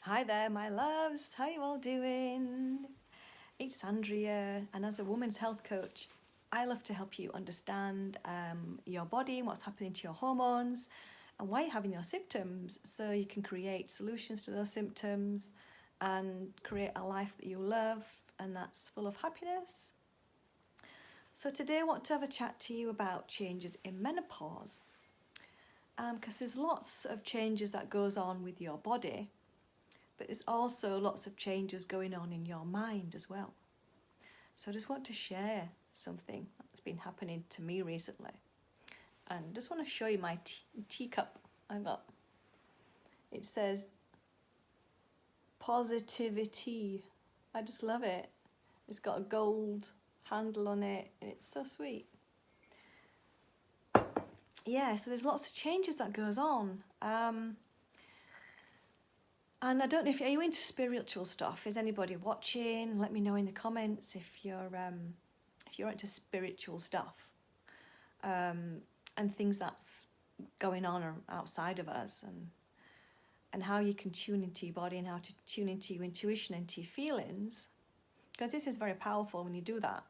Hi there, my loves. How you all doing? It's Andrea, and as a women's health coach, I love to help you understand your body and what's happening to your hormones and why you're having your symptoms so you can create solutions to those symptoms and create a life that you love and that's full of happiness. So today I want to have a chat to you about changes in menopause because there's lots of changes that goes on with your body, but there's also lots of changes going on in your mind as well. So I just want to share something that's been happening to me recently. And just want to show you my teacup I've got. It says positivity. I just love it. It's got a gold handle on it and it's so sweet. Yeah, so there's lots of changes that goes on. And I don't know are you into spiritual stuff? Is anybody watching? Let me know in the comments if you're into spiritual stuff, and things that's going on or outside of us, and how you can tune into your body and how to tune into your intuition and to your feelings, because this is very powerful when you do that.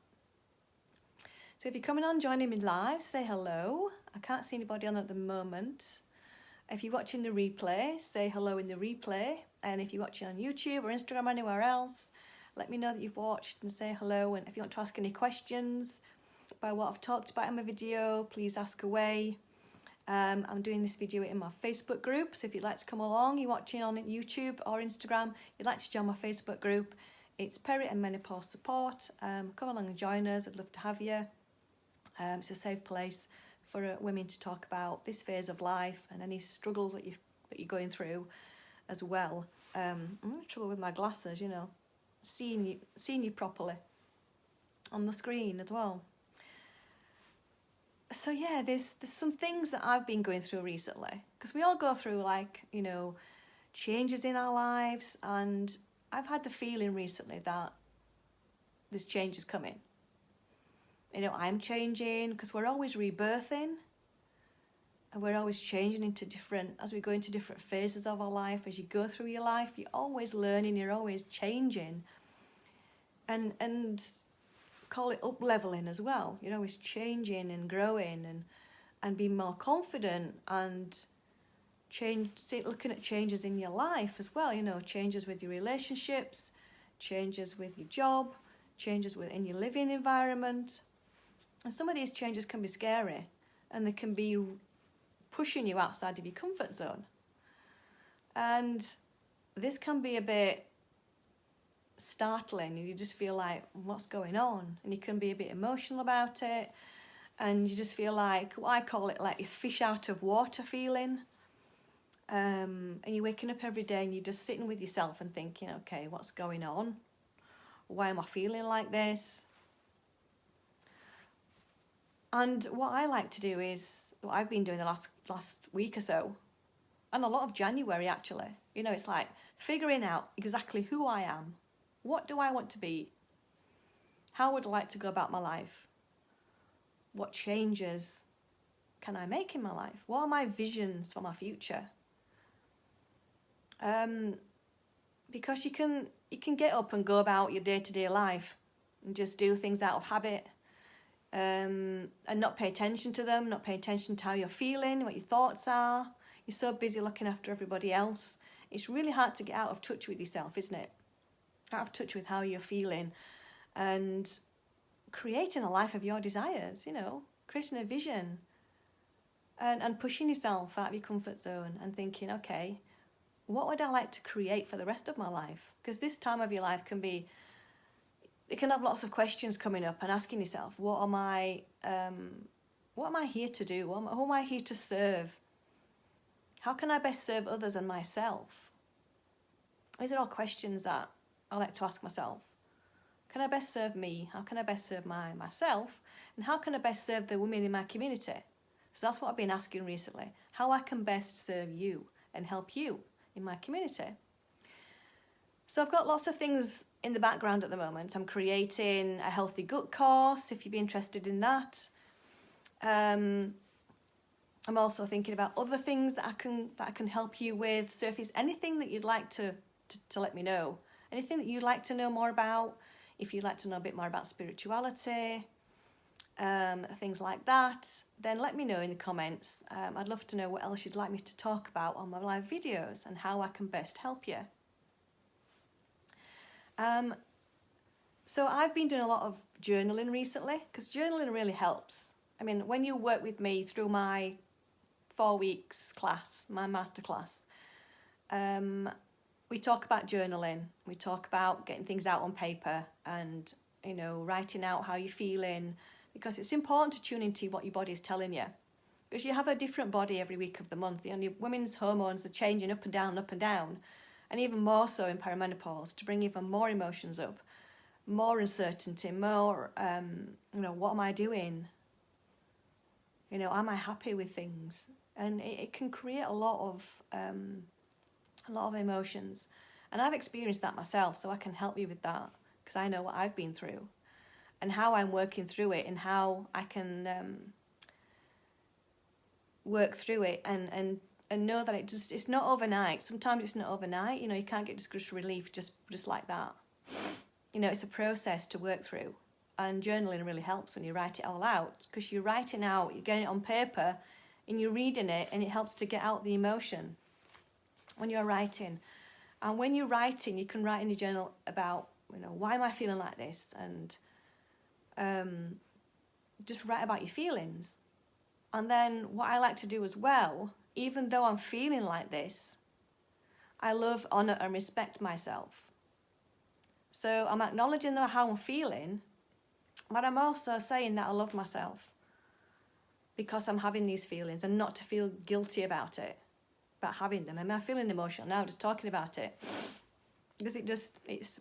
So if you're coming on, joining me live, say hello. I can't see anybody on at the moment. If you're watching the replay, say hello in the replay. And if you're watching on YouTube or Instagram or anywhere else, let me know that you've watched and say hello. And if you want to ask any questions about what I've talked about in my video, please ask away. I'm doing this video in my Facebook group. So if you'd like to come along, you're watching on YouTube or Instagram, you'd like to join my Facebook group, it's Peri and Menopause Support. Come along and join us. I'd love to have you. It's a safe place for women to talk about this phase of life and any struggles that you're going through as well. I'm in trouble with my glasses, seeing you properly on the screen as well. So yeah, there's some things that I've been going through recently, because we all go through changes in our lives, and I've had the feeling recently that this change is coming. I'm changing because we're always rebirthing and we're always changing as we go into different phases of our life. As you go through your life, you're always learning, you're always changing, and call it up leveling as well. You're always changing and growing and being more confident and looking at changes in your life as well. Changes with your relationships, changes with your job, changes in your living environment. And some of these changes can be scary and they can be pushing you outside of your comfort zone. And this can be a bit startling. You just feel like, what's going on? And you can be a bit emotional about it. And you just feel like, I call it like a fish out of water feeling. And you're waking up every day and you're just sitting with yourself and thinking, okay, what's going on? Why am I feeling like this? And what I like to do is, what I've been doing the last week or so, and a lot of January actually, it's like figuring out exactly who I am. What do I want to be? How would I like to go about my life? What changes can I make in my life? What are my visions for my future? Because you can get up and go about your day-to-day life and just do things out of habit, and not pay attention to them, not pay attention to how you're feeling, what your thoughts are. You're so busy looking after everybody else. It's really hard to get out of touch with yourself, isn't it? Out of touch with how you're feeling and creating a life of your desires, creating a vision and pushing yourself out of your comfort zone and thinking, okay, what would I like to create for the rest of my life? Because this time of your life it can have lots of questions coming up and asking yourself, what am I here to do? Who am I here to serve? How can I best serve others and myself? These are all questions that I like to ask myself. Can I best serve me? How can I best serve myself? And how can I best serve the women in my community? So that's what I've been asking recently. How I can best serve you and help you in my community. So I've got lots of things in the background at the moment. I'm creating a healthy gut course, if you'd be interested in that. I'm also thinking about other things that I can help you with. So if there's anything that you'd like to to let me know. Anything that you'd like to know more about, if you'd like to know a bit more about spirituality, things like that, then let me know in the comments. I'd love to know what else you'd like me to talk about on my live videos and how I can best help you. So I've been doing a lot of journaling recently, because journaling really helps. I mean, when you work with me through my 4 weeks class, my masterclass, we talk about journaling. We talk about getting things out on paper and, you know, writing out how you're feeling, because it's important to tune into what your body is telling you. Because you have a different body every week of the month. You know, your women's hormones are changing up and down, and even more so in perimenopause, to bring even more emotions up, more uncertainty, more, you know, what am I doing? You know, am I happy with things? And it can create a lot of emotions. And I've experienced that myself, so I can help you with that, because I know what I've been through and how I'm working through it, and how I can work through it and know that it's not overnight. Sometimes it's not overnight. You know, you can't get discouraged relief just like that. You know, it's a process to work through. And journaling really helps when you write it all out, because you're writing out, you're getting it on paper, and you're reading it, and it helps to get out the emotion when you're writing. And when you're writing, you can write in your journal about, you know, why am I feeling like this? And just write about your feelings. And then what I like to do as well, even though I'm feeling like this, I love, honour and respect myself. So I'm acknowledging how I'm feeling, but I'm also saying that I love myself because I'm having these feelings, and not to feel guilty about it, about having them. I'm feeling emotional now just talking about it, because it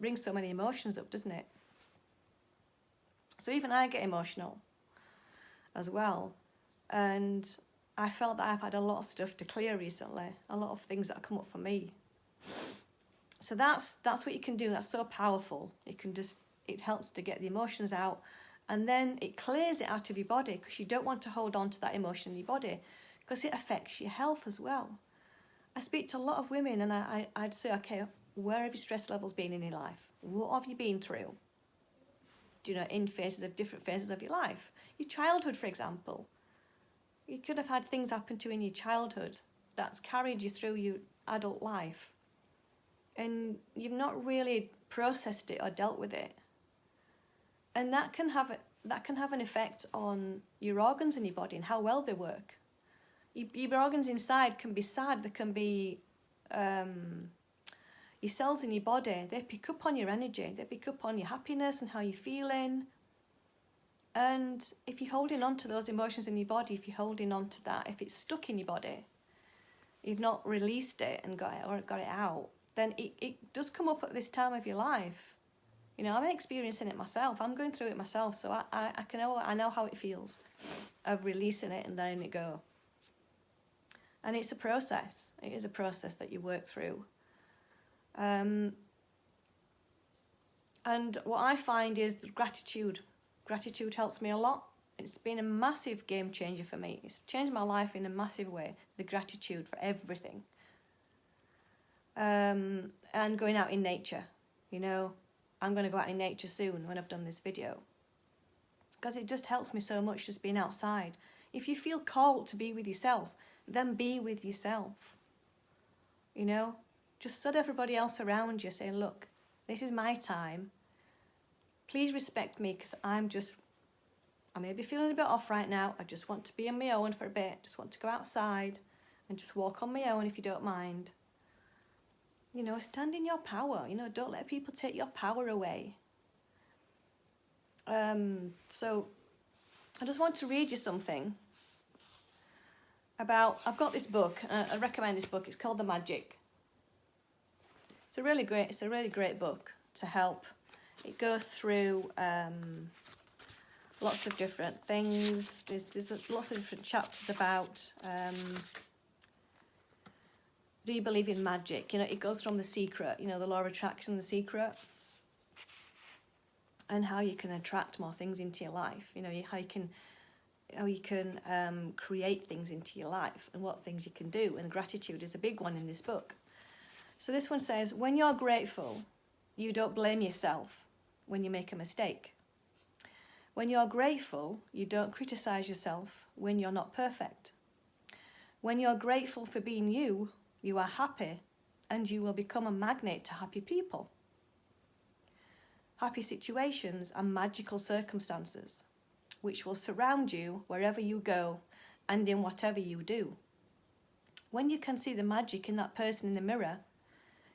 brings so many emotions up, doesn't it? So even I get emotional as well. And I felt that I've had a lot of stuff to clear recently, a lot of things that have come up for me. So that's what you can do. That's so powerful. It helps to get the emotions out, and then it clears it out of your body, because you don't want to hold on to that emotion in your body, because it affects your health as well. I speak to a lot of women, and I'd say, okay, where have your stress levels been in your life? What have you been through? You know, in different phases of your life. Your childhood, for example. You could have had things happen to you in your childhood that's carried you through your adult life, and you've not really processed it or dealt with it. And that can have an effect on your organs in your body and how well they work. Your organs inside can be sad. They can be your cells in your body. They pick up on your energy. They pick up on your happiness and how you're feeling. And if you're holding on to those emotions in your body, if you're holding on to that, if it's stuck in your body, you've not released it and got it out, then it does come up at this time of your life. You know, I'm experiencing it myself. I'm going through it myself, so I know how it feels of releasing it and letting it go. And it's a process. It is a process that you work through. And what I find is gratitude. Gratitude helps me a lot. It's been a massive game changer for me. It's changed my life in a massive way. The gratitude for everything. And going out in nature. You know, I'm going to go out in nature soon when I've done this video, because it just helps me so much, just being outside. If you feel called to be with yourself, then be with yourself. You know, just let everybody else around you say, look, this is my time. Please respect me, because I may be feeling a bit off right now. I just want to be on my own for a bit. Just want to go outside and just walk on my own, if you don't mind. You know, stand in your power. You know, don't let people take your power away. So I just want to read you something about, I've got this book. I recommend this book. It's called The Magic. It's a really great book to help. It goes through lots of different things. There's lots of different chapters about do you believe in magic? You know, it goes from The Secret, you know, the law of attraction, The Secret, and how you can attract more things into your life. You know, how you can create things into your life, and what things you can do. And gratitude is a big one in this book. So this one says, when you're grateful, you don't blame yourself when you make a mistake. When you're grateful, you don't criticize yourself when you're not perfect. When you're grateful for being you, you are happy and you will become a magnet to happy people. Happy situations are magical circumstances which will surround you wherever you go and in whatever you do. When you can see the magic in that person in the mirror,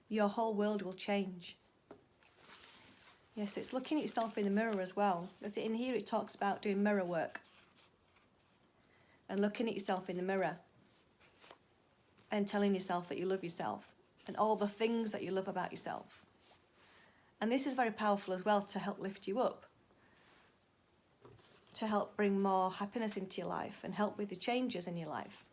your whole world will change. Yes, it's looking at yourself in the mirror as well. Because in here it talks about doing mirror work and looking at yourself in the mirror and telling yourself that you love yourself and all the things that you love about yourself. And this is very powerful as well to help lift you up, to help bring more happiness into your life and help with the changes in your life.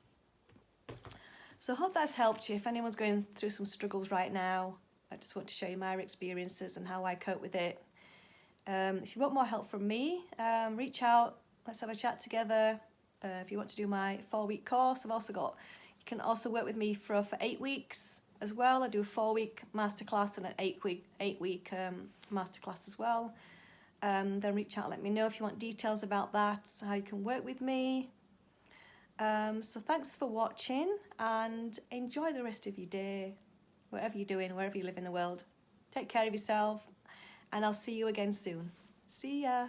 So I hope that's helped you. If anyone's going through some struggles right now, I just want to show you my experiences and how I cope with it. If you want more help from me, reach out, let's have a chat together. If you want to do my 4-week course, you can also work with me for 8 weeks as well. I do a 4-week masterclass and an 8-week masterclass as well. Then reach out, let me know if you want details about that, how you can work with me. So thanks for watching and enjoy the rest of your day, whatever you're doing, wherever you live in the world. Take care of yourself and I'll see you again soon. See ya.